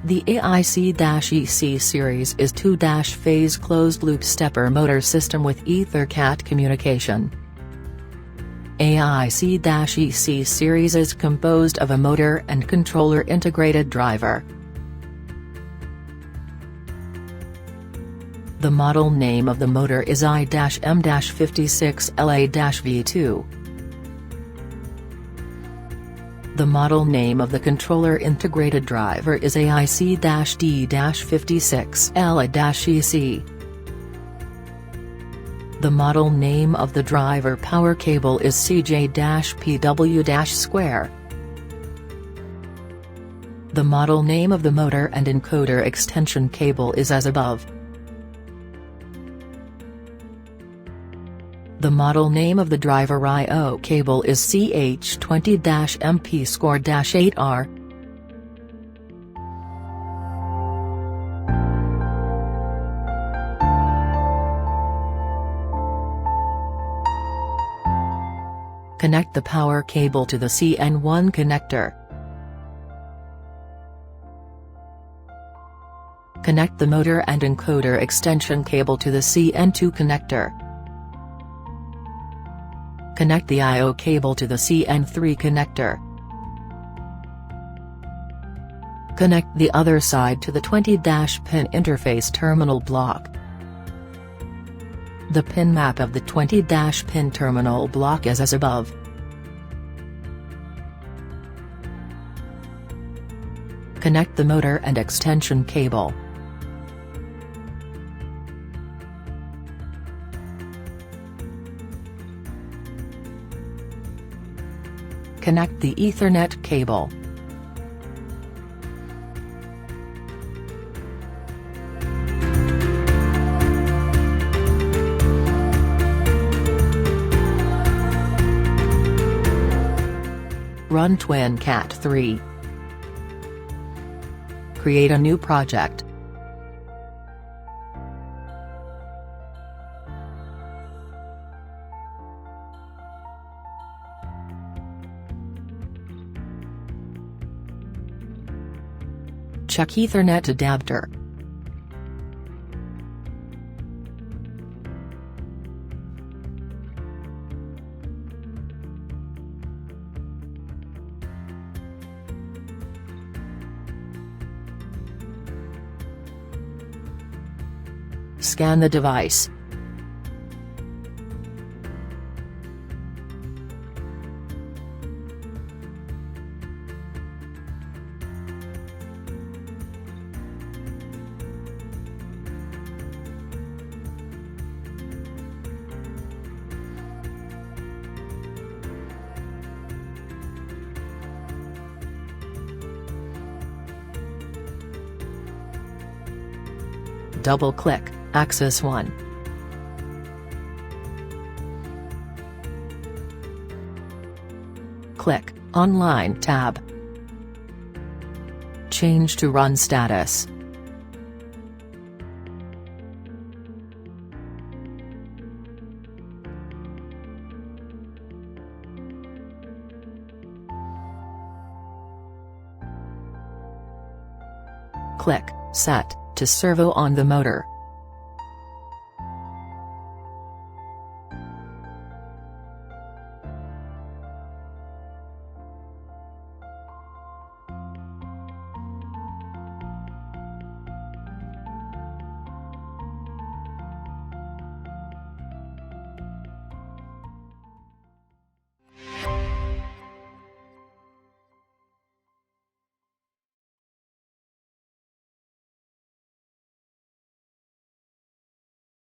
The AIC-EC series is 2-phase closed-loop stepper motor system with EtherCAT communication. AIC-EC series is composed of a motor and controller integrated driver. The model name of the motor is I-M-56LA-V2. The model name of the controller integrated driver is AIC-D-56LA-EC. The model name of the driver power cable is CJ-PW-square. The model name of the motor and encoder extension cable is as above. The model name of the driver I/O cable is CH20-MP-8R. Connect the power cable to the CN1 connector. Connect the motor and encoder extension cable to the CN2 connector. Connect the I/O cable to the CN3 connector. Connect the other side to the 20-pin interface terminal block. The pin map of the 20-pin terminal block is as above. Connect the motor and extension cable. Connect the Ethernet cable. Run TwinCAT 3. Create a new project. Check Ethernet adapter. Scan the device. Double-click Axis 1. Click Online tab. Change to Run status. Click Set to servo on the motor.